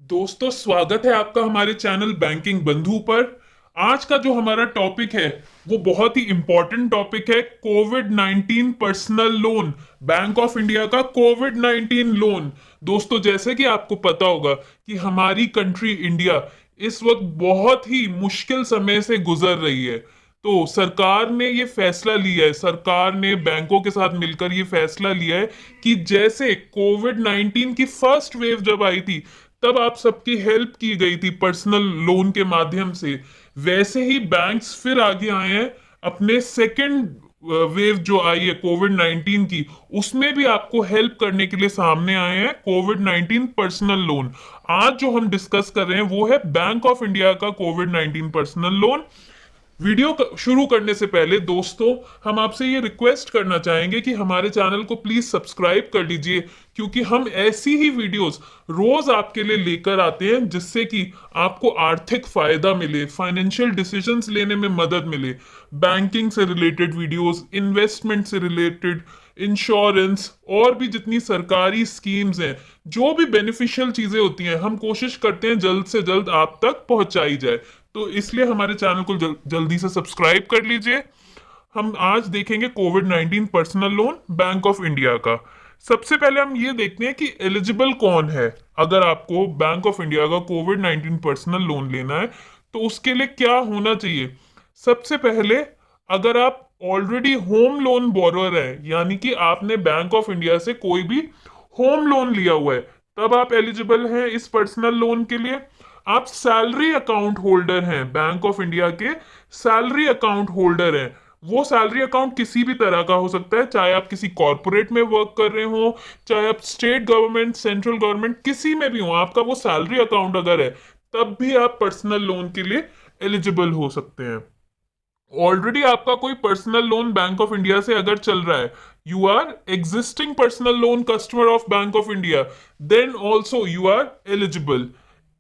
दोस्तों, स्वागत है आपका हमारे चैनल बैंकिंग बंधु पर। आज का जो हमारा टॉपिक है वो बहुत ही इंपॉर्टेंट टॉपिक है। Covid 19 personal loan, bank of India का कोविड 19 लोन। दोस्तों, जैसे कि आपको पता होगा कि हमारी कंट्री इंडिया इस वक्त बहुत ही मुश्किल समय से गुजर रही है। तो सरकार ने ये फैसला लिया है, सरकार ने बैंकों के साथ मिलकर ये फैसला लिया है कि जैसे कोविड 19 की फर्स्ट वेव जब आई थी तब आप सबकी हेल्प की गई थी पर्सनल लोन के माध्यम से, वैसे ही बैंक्स फिर आगे आए हैं अपने सेकंड वेव जो आई है कोविड 19 की, उसमें भी आपको हेल्प करने के लिए सामने आए हैं कोविड 19 पर्सनल लोन। आज जो हम डिस्कस कर रहे हैं वो है बैंक ऑफ इंडिया का कोविड 19 पर्सनल लोन। शुरू करने से पहले दोस्तों, हम आपसे ये रिक्वेस्ट करना चाहेंगे कि हमारे चैनल को प्लीज सब्सक्राइब कर लीजिए, क्योंकि हम ऐसी ही वीडियोस रोज आपके लिए लेकर आते हैं जिससे कि आपको आर्थिक फायदा मिले, फाइनेंशियल डिसीजंस लेने में मदद मिले। बैंकिंग से रिलेटेड वीडियोस, इन्वेस्टमेंट से रिलेटेड, इंश्योरेंस और भी जितनी सरकारी स्कीम्स हैं, जो भी बेनिफिशियल चीजें होती हैं, हम कोशिश करते हैं जल्द से जल्द आप तक पहुंचाई जाए। तो इसलिए हमारे चैनल को जल्दी से सब्सक्राइब कर लीजिए। हम आज देखेंगे Covid 19 personal loan bank of India का। सबसे पहले हम ये देखते हैं कि एलिजिबल कौन है। अगर आपको बैंक ऑफ इंडिया का कोविड 19 पर्सनल लोन लेना है तो उसके लिए क्या होना चाहिए। सबसे पहले, अगर आप ऑलरेडी होम लोन बोरोअर है, यानी कि आपने बैंक ऑफ इंडिया से कोई भी होम लोन लिया हुआ है, तब आप एलिजिबल हैं इस पर्सनल लोन के लिए। आप सैलरी अकाउंट होल्डर हैं, बैंक ऑफ इंडिया के सैलरी अकाउंट होल्डर हैं। वो सैलरी अकाउंट किसी भी तरह का हो सकता है, चाहे आप किसी कॉरपोरेट में वर्क कर रहे हो, चाहे आप स्टेट गवर्नमेंट, सेंट्रल गवर्नमेंट, किसी में भी हो, आपका वो सैलरी अकाउंट अगर है तब भी आप पर्सनल लोन के लिए एलिजिबल हो सकते हैं। ऑलरेडी आपका कोई personal loan bank of India से अगर चल रहा है, you are existing personal loan customer of bank of India, then also you are eligible.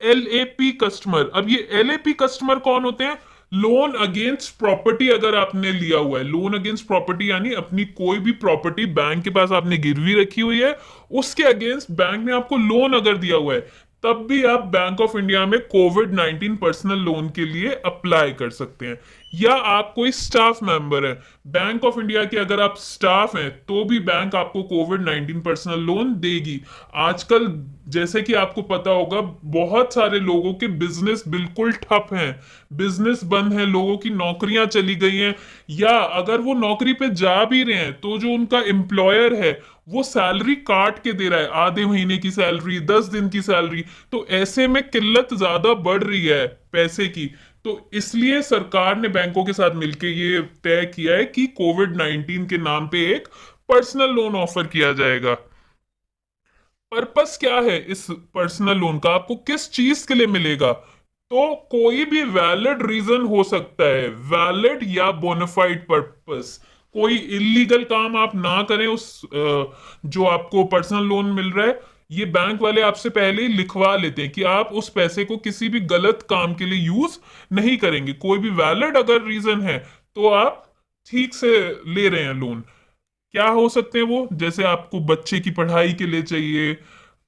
LAP customer, अब ये एलएपी कस्टमर कौन होते हैं? लोन अगेंस्ट प्रॉपर्टी अगर आपने लिया हुआ है, लोन अगेंस्ट प्रॉपर्टी यानी अपनी कोई भी प्रॉपर्टी बैंक के पास आपने गिरवी रखी हुई है, उसके अगेंस्ट बैंक ने आपको लोन अगर दिया हुआ है, तब भी आप बैंक ऑफ इंडिया में कोविड 19 पर्सनल लोन के लिए अप्लाई कर सकते हैं। या आप कोई स्टाफ मेंबर है बैंक ऑफ इंडिया के, अगर आप स्टाफ हैं तो भी बैंक आपको कोविड 19 पर्सनल लोन देगी। आजकल जैसे कि आपको पता होगा, बहुत सारे लोगों के बिजनेस बिल्कुल ठप हैं, बिजनेस बंद है, लोगों की नौकरियां चली गई हैं, या अगर वो नौकरी पे जा भी रहे हैं तो जो उनका एम्प्लॉयर है वो सैलरी काट के दे रहा है, आधे महीने की सैलरी, 10 दिन की सैलरी। तो ऐसे में किल्लत ज्यादा बढ़ रही है पैसे की। तो इसलिए सरकार ने बैंकों के साथ मिलकर ये तय किया है कि कोविड 19 के नाम पे एक पर्सनल लोन ऑफर किया जाएगा। पर्पस क्या है इस पर्सनल लोन का, आपको किस चीज के लिए मिलेगा? तो कोई भी वैलिड रीजन हो सकता है, वैलिड या बोनाफाइड पर्पस। कोई इलीगल काम आप ना करें उस जो आपको पर्सनल लोन मिल रहा है। ये बैंक वाले आपसे पहले ही लिखवा लेते हैं कि आप उस पैसे को किसी भी गलत काम के लिए यूज नहीं करेंगे। कोई भी वैलिड अगर रीजन है तो आप ठीक से ले रहे हैं लोन। क्या हो सकते हैं वो? जैसे आपको बच्चे की पढ़ाई के लिए चाहिए,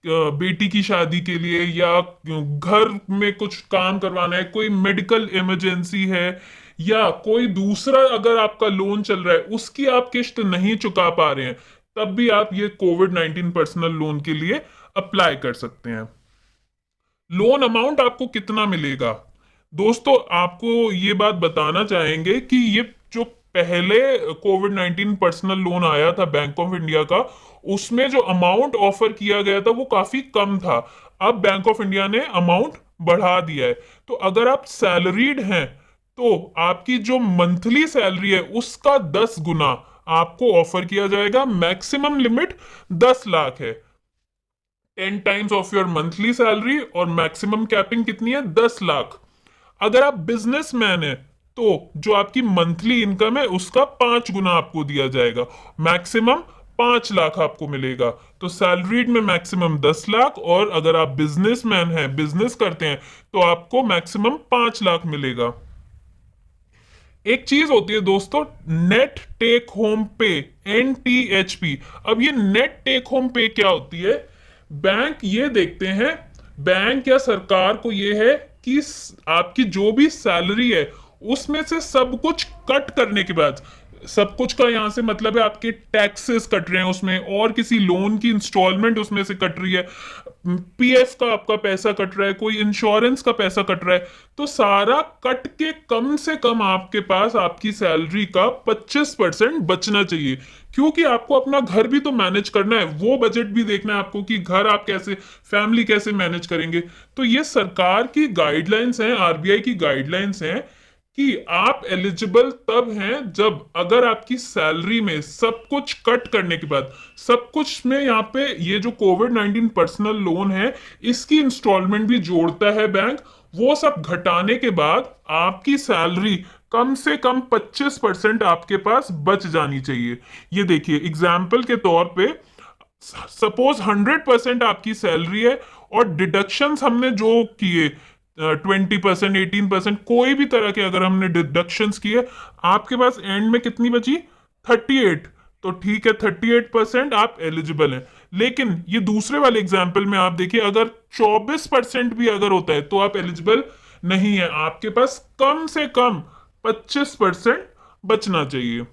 बेटी की शादी के लिए, या घर में कुछ काम करवाना है, कोई मेडिकल इमरजेंसी है, या कोई दूसरा अगर आपका लोन चल रहा है उसकी आप किस्त नहीं चुका पा रहे हैं, तब भी आप ये कोविड 19 पर्सनल लोन के लिए अप्लाई कर सकते हैं। लोन अमाउंट आपको कितना मिलेगा? दोस्तों, आपको ये बात बताना चाहेंगे कि ये जो पहले कोविड 19 पर्सनल लोन आया था बैंक ऑफ इंडिया का, उसमें जो अमाउंट ऑफर किया गया था वो काफी कम था। अब बैंक ऑफ इंडिया ने अमाउंट बढ़ा दिया है। तो अगर आप सैलरीड हैं तो आपकी जो मंथली सैलरी है उसका 10 गुना आपको ऑफर किया जाएगा। मैक्सिमम लिमिट 10 लाख है, 10 times of your monthly salary, और मैक्सिमम कैपिंग कितनी है? 10 लाख। अगर आप बिजनेसमैन है तो जो आपकी मंथली इनकम है उसका 5 गुना आपको दिया जाएगा, मैक्सिमम 5 लाख आपको मिलेगा। तो सैलरीड में मैक्सिमम 10 लाख, और अगर आप बिजनेसमैन हैं, बिजनेस करते हैं, तो आपको मैक्सिमम 5 लाख मिलेगा। एक चीज होती है दोस्तों, नेट टेक होम पे, NTHP। अब ये नेट टेक होम पे क्या होती है? बैंक ये देखते हैं बैंक या सरकार को ये है कि आपकी जो भी सैलरी है उसमें से सब कुछ कट करने के बाद, सब कुछ का यहां से मतलब है आपके टैक्सेस कट रहे हैं उसमें, और किसी लोन की इंस्टॉलमेंट उसमें से कट रही है, पीएफ का आपका पैसा कट रहा है, कोई इंश्योरेंस का पैसा कट रहा है, तो सारा कट के कम से कम आपके पास आपकी सैलरी का 25% बचना चाहिए। क्योंकि आपको अपना घर भी तो मैनेज करना है, वो बजट भी देखना है आपको कि घर आप कैसे, फैमिली कैसे मैनेज करेंगे। तो ये सरकार की गाइडलाइंस हैं, आरबीआई की गाइडलाइंस हैं कि आप एलिजिबल तब हैं जब अगर आपकी सैलरी में सब कुछ कट करने के बाद, सब कुछ में यहाँ पे ये जो कोविड 19 पर्सनल लोन है इसकी इंस्टॉलमेंट भी जोड़ता है बैंक, वो सब घटाने के बाद आपकी सैलरी कम से कम 25% आपके पास बच जानी चाहिए। ये देखिए एग्जाम्पल के तौर पे, सपोज 100% आपकी सैलरी है और डिडक्शंस हमने जो किए 20%, 18%, कोई भी तरह के अगर हमने डिडक्शंस किए, आपके पास एंड में कितनी बची? 38। तो ठीक है, 38% आप एलिजिबल हैं। लेकिन ये दूसरे वाले एग्जाम्पल में आप देखिए, अगर 24% भी अगर होता है तो आप एलिजिबल नहीं है, आपके पास कम से कम 25% बचना चाहिए।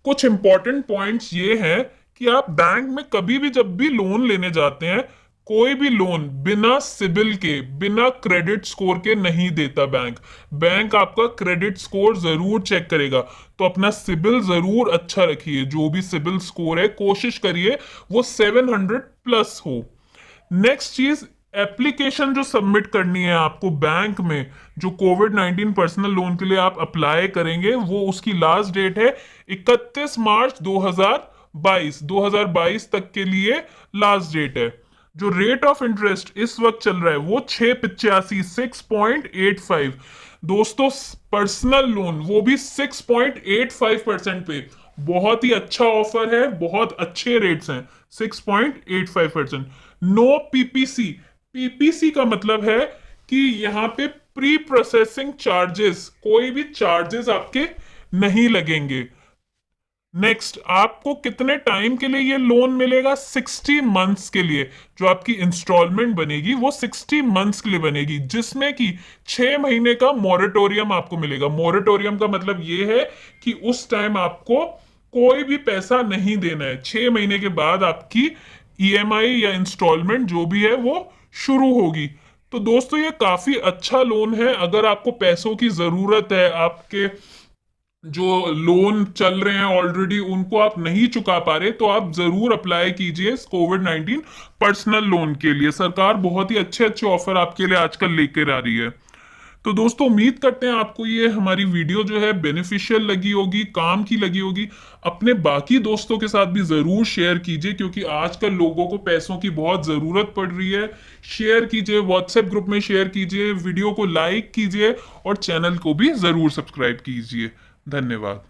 कुछ इंपॉर्टेंट पॉइंट्स ये हैं कि आप बैंक में कभी भी जब भी लोन लेने जाते हैं, कोई भी लोन बिना सिबिल के, बिना क्रेडिट स्कोर के नहीं देता बैंक। बैंक आपका क्रेडिट स्कोर जरूर चेक करेगा, तो अपना सिबिल जरूर अच्छा रखिए। जो भी सिबिल स्कोर है कोशिश करिए वो 700 प्लस हो। नेक्स्ट चीज, एप्लीकेशन जो सबमिट करनी है आपको बैंक में, जो कोविड 19 पर्सनल लोन के लिए आप अप्लाई करेंगे, वो उसकी लास्ट डेट है 31 मार्च 2022 तक के लिए लास्ट डेट है। जो रेट ऑफ इंटरेस्ट इस वक्त चल रहा है वो 6.85 दोस्तों, पर्सनल लोन वो भी 6.85% पे, बहुत ही अच्छा ऑफर है, बहुत अच्छे रेट्स हैं। 6.85%। नो पीपीसी, पीपीसी का मतलब है कि यहाँ पे प्री प्रोसेसिंग चार्जेस, कोई भी चार्जेस आपके नहीं लगेंगे। नेक्स्ट, आपको कितने टाइम के लिए ये लोन मिलेगा? 60 मंथ्स के लिए। जो आपकी इंस्टॉलमेंट बनेगी वो 60 मंथ्स के लिए बनेगी, जिसमें कि 6 महीने का मॉरेटोरियम आपको मिलेगा। मॉरेटोरियम का मतलब ये है कि उस टाइम आपको कोई भी पैसा नहीं देना है। 6 महीने के बाद आपकी ईएमआई या इंस्टॉलमेंट जो भी है वो शुरू होगी। तो दोस्तों ये काफी अच्छा लोन है। अगर आपको पैसों की जरूरत है, आपके जो लोन चल रहे हैं ऑलरेडी उनको आप नहीं चुका पा रहे, तो आप जरूर अप्लाई कीजिए कोविड 19 पर्सनल लोन के लिए। सरकार बहुत ही अच्छे अच्छे ऑफर आपके लिए आजकल लेकर आ रही है। तो दोस्तों उम्मीद करते हैं आपको ये हमारी वीडियो जो है बेनिफिशियल लगी होगी, काम की लगी होगी। अपने बाकी दोस्तों के साथ भी जरूर शेयर कीजिए, क्योंकि आजकल लोगों को पैसों की बहुत जरूरत पड़ रही है। शेयर कीजिए, व्हाट्सएप ग्रुप में शेयर कीजिए, वीडियो को लाइक कीजिए और चैनल को भी जरूर सब्सक्राइब कीजिए। धन्यवाद।